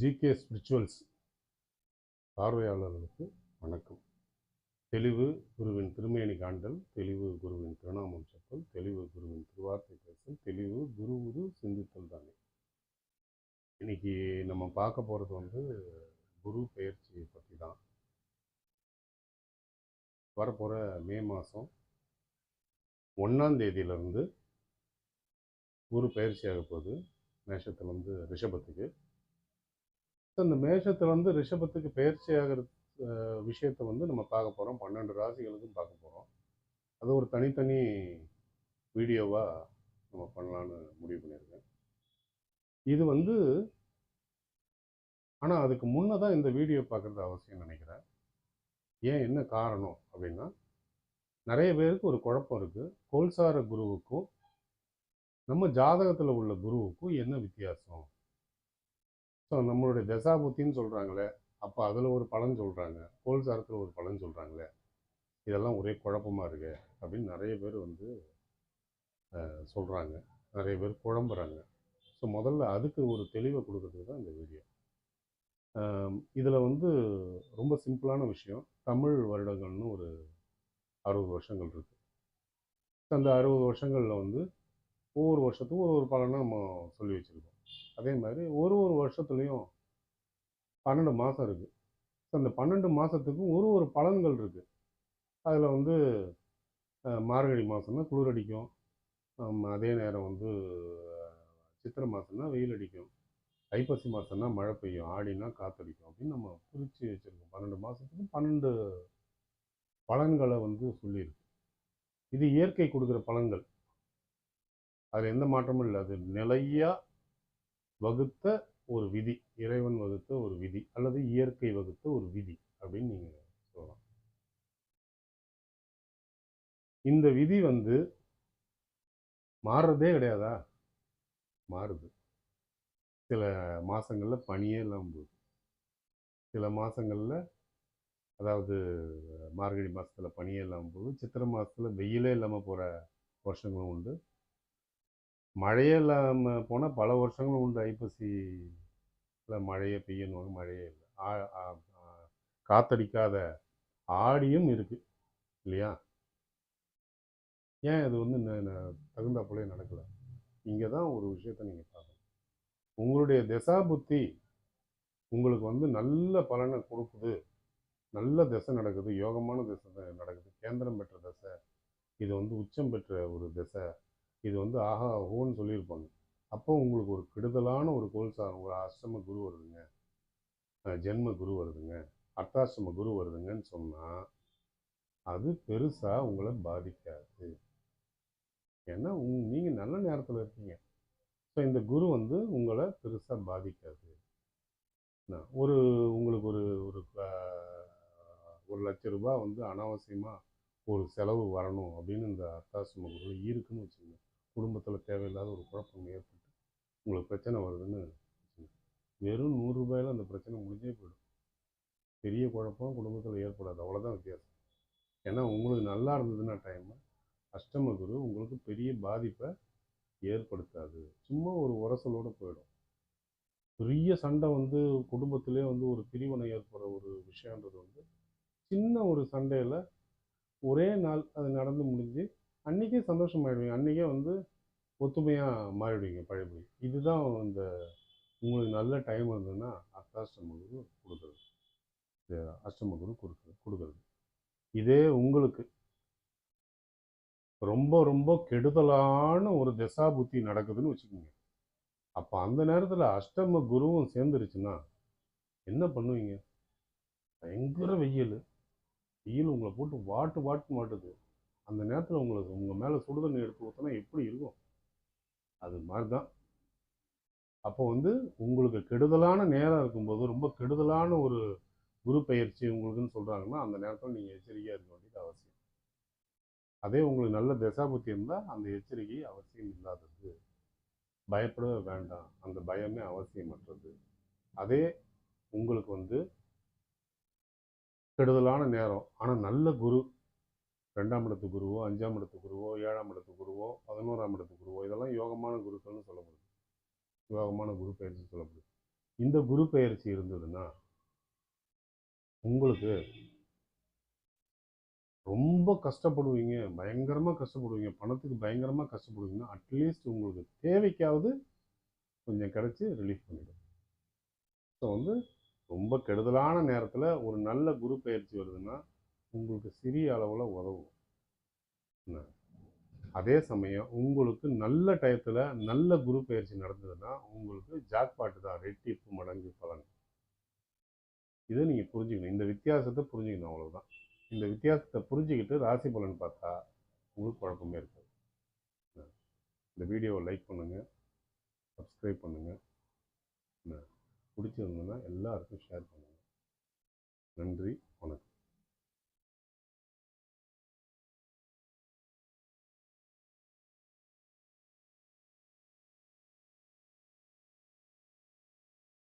GK spirituals பார்வையாளர்களுக்கு வணக்கம். தெளிவு குருவின் திருமேனி காண்டல், தெளிவு குருவின் திருநாமம் செப்பல், தெளிவு குருவின் திருவார்த்தை பேசல், தெளிவு குருவுது சிந்தித்தல் தானே. இன்னைக்கு நம்ம பார்க்க போகிறது குரு பெயர்ச்சியை பற்றி தான். வரப்போகிற மே மாதம் 1ஆம் தேதியிலிருந்து குரு பயிற்சியாக போகுது மேஷத்துலேருந்து ரிஷபத்துக்கு. இந்த மேஷத்துலேருந்து ரிஷபத்துக்கு பயிற்சி ஆகிற விஷயத்தை நம்ம பார்க்க போகிறோம். 12 ராசிகளுக்கும் பார்க்க போகிறோம். அது ஒரு தனித்தனி வீடியோவாக நம்ம பண்ணலான்னு முடிவு பண்ணியிருக்கேன். இது ஆனால் அதுக்கு முன்னே தான் இந்த வீடியோ பார்க்குறது அவசியம் நினைக்கிறேன். ஏன், என்ன காரணம் அப்படின்னா, நிறைய பேருக்கு ஒரு குழப்பம் இருக்குது. கோல்சார குருவுக்கும் நம்ம ஜாதகத்தில் உள்ள குருவுக்கும் என்ன வித்தியாசம்? ஸோ நம்மளுடைய தசாபுத்தின்னு சொல்கிறாங்களே, அப்போ அதில் ஒரு பலன் சொல்கிறாங்க, கோல்சாரத்தில் ஒரு பலன் சொல்கிறாங்களே, இதெல்லாம் ஒரே குழப்பமாக இருக்கு அப்படின்னு நிறைய பேர் சொல்கிறாங்க. நிறைய பேர் குழம்புறாங்க. ஸோ முதல்ல அதுக்கு ஒரு தெளிவை கொடுக்கறதுக்கு தான் இந்த வீடியோ. இதில் ரொம்ப சிம்பிளான விஷயம். தமிழ் வருடங்கள்னு ஒரு 60 வருஷங்கள் இருக்குது. அந்த 60 வருஷங்களில் ஒவ்வொரு வருஷத்துக்கும் ஒரு பலனை நம்ம சொல்லி வச்சுருக்கோம். அதே மாதிரி ஒரு வருஷத்துலேயும் 12 மாதம் இருக்குது. ஸோ அந்த 12 மாதத்துக்கும் ஒரு பலன்கள் இருக்குது. அதில் மார்கழி மாதம்னா குளிர் அடிக்கும். அதே நேரம் சித்திரை மாதம்னா வெயில் அடிக்கும். ஐப்பசி மாதம்னா மழை பெய்யும். ஆடினா காற்றடிக்கும். அப்படின்னு நம்ம பிரித்து வச்சுருக்கோம். 12 மாதத்துக்கும் 12 பலன்களை சொல்லியிருக்கு. இது இயற்கை கொடுக்குற பலன்கள். அதில் எந்த மாற்றமும் இல்லை. அது நிலையாக வகுத்த ஒரு விதி, இறைவன் வகுத்த ஒரு விதி, அல்லது இயற்கை வகுத்த ஒரு விதி அப்படின்னு நீங்கள் சொல்லலாம். இந்த விதி மாறுறதே கிடையாதா? மாறுது. சில மாதங்களில் பனியே இல்லாமல் போகுது. சில மாதங்களில், அதாவது மார்கழி மாதத்தில் பனியே இல்லாமல் போகுது. சித்திரை மாதத்தில் வெயிலே இல்லாமல் போகிற வருஷங்களும் உண்டு. மழையே இல்லாமல் போனால் பல வருஷங்களும் உண்டு. ஐப்பசியில் மழையே பெய்யணும், மழையே இல்லை. காத்தடிக்காத ஆடியும் இருக்குது இல்லையா? ஏன் அது தகுந்தா போலே நடக்கலை? இங்கே தான் ஒரு விஷயத்தை நீங்கள் பார்க்கணும். உங்களுடைய திசா புத்தி உங்களுக்கு நல்ல பலனை கொடுக்குது. நல்ல திசை நடக்குது, யோகமான திசை நடக்குது, கேந்திரம் பெற்ற திசை, இது உச்சம் பெற்ற ஒரு திசை, இது ஆஹா ஓன்னு சொல்லியிருப்பாங்க. அப்போ உங்களுக்கு ஒரு கெடுதலான ஒரு கோல்சாரம், ஒரு அஷ்டம குரு வருதுங்க, ஜென்ம குரு வருதுங்க, அர்த்தாஷ்டம குரு வருதுங்கன்னு சொன்னால் அது பெருசாக உங்களை பாதிக்காது. ஏன்னா நீங்கள் நல்ல நேரத்தில் இருக்கீங்க. ஸோ இந்த குரு உங்களை பெருசாக பாதிக்காது. உங்களுக்கு ஒரு ஒரு 1,00,000 ரூபாய் அனாவசியமாக ஒரு செலவு வரணும் அப்படின்னு இந்த அர்த்தாசிரம குரு இருக்குன்னு வச்சுக்கோங்க. குடும்பத்தில் தேவையில்லாத ஒரு குழப்பம் ஏற்பட்டு உங்களுக்கு பிரச்சனை வருதுன்னு வச்சுக்கோங்க. வெறும் 100 ரூபாயில் அந்த பிரச்சனை முடிஞ்சே போயிடும். பெரிய குழப்பம் குடும்பத்தில் ஏற்படாது. அவ்வளோதான் வித்தியாசம். ஏன்னா உங்களுக்கு நல்லா இருந்ததுன்னா டைம், அஷ்டம குரு உங்களுக்கு பெரிய பாதிப்பை ஏற்படுத்தாது. சும்மா ஒரு உரசலோடு போயிடும். பெரிய சண்டை குடும்பத்திலே ஒரு பிரிவினை ஏற்படுற ஒரு விஷயன்றது சின்ன ஒரு சண்டையில் ஒரே நாள் அது நடந்து முடிஞ்சு அன்றைக்கே சந்தோஷமாயிடுவீங்க. அன்றைக்கே ஒத்துமையாக மாறிடுவீங்க பழையபடி. இதுதான் உங்களுக்கு நல்ல டைம் இருந்ததுன்னா அஷ்டம குரு கொடுக்குறது, அஷ்டம குரு கொடுக்குறது. இதே உங்களுக்கு ரொம்ப ரொம்ப கெடுதலான ஒரு திசா புத்தி நடக்குதுன்னு வச்சுக்கோங்க. அப்போ அந்த நேரத்தில் அஷ்டம குருவும் சேர்ந்துருச்சுன்னா என்ன பண்ணுவீங்க? பயங்கர வெயில் உங்களை போட்டு வாட்டு மாட்டுது. அந்த நேரத்தில் உங்கள் மேலே சுடுதண்ணி எடுத்து ஊற்றினா எப்படி இருக்கும்? அது மாதிரி தான். அப்போ உங்களுக்கு கெடுதலான நேரம் இருக்கும்போது, ரொம்ப கெடுதலான ஒரு குரு பயிற்சி உங்களுக்குன்னு சொல்கிறாங்கன்னா அந்த நேரத்தில் நீங்கள் எச்சரிக்கையாக இருக்க வேண்டியது அவசியம். அதே உங்களுக்கு நல்ல தசாபுத்தி இருந்தால் அந்த எச்சரிக்கை அவசியம் இல்லாதது. பயப்படவே வேண்டாம். அந்த பயமே அவசியமற்றது. அதே உங்களுக்கு கெடுதலான நேரம், ஆனால் நல்ல குரு, 2ஆம் இடத்து குருவோ, 5ஆம் இடத்து குருவோ, 7ஆம் இடத்து குருவோ, 11ஆம் இடத்து குருவோ, இதெல்லாம் யோகமான குருக்கள்னு சொல்லப்படுது. யோகமான குரு பயிற்சி சொல்லப்படுது. இந்த குரு பெயர்ச்சி இருந்ததுன்னா உங்களுக்கு ரொம்ப கஷ்டப்படுவீங்க, பயங்கரமாக கஷ்டப்படுவீங்க, பணத்துக்கு பயங்கரமாக கஷ்டப்படுவீங்கன்னா அட்லீஸ்ட் உங்களுக்கு தேவைக்காவது கொஞ்சம் கிடச்சி ரிலீஃப் பண்ணிடும். ஸோ வந்து ரொம்ப கெடுதலான நேரத்தில் ஒரு நல்ல குரு பயிற்சி வருதுன்னா உங்களுக்கு சிறிய அளவில் உதவும். அதே சமயம் உங்களுக்கு நல்ல டயத்தில் நல்ல குரு பயிற்சி நடந்ததுன்னா உங்களுக்கு ஜாக்பாட்டு தான், ரெட்டிப்பு மடங்கு பலன். இதை நீங்கள் புரிஞ்சுக்கணும், இந்த வித்தியாசத்தை புரிஞ்சுக்கணும், அவ்வளோதான். இந்த வித்தியாசத்தை புரிஞ்சுக்கிட்டு ராசி பலன் பார்த்தா உங்களுக்கு குழப்பமே இருக்காது. இந்த வீடியோவை லைக் பண்ணுங்கள், சப்ஸ்கிரைப் பண்ணுங்கள், பிடிச்சிருந்ததுன்னா எல்லாருக்கும் ஷேர் பண்ணுங்கள். நன்றி, வணக்கம்.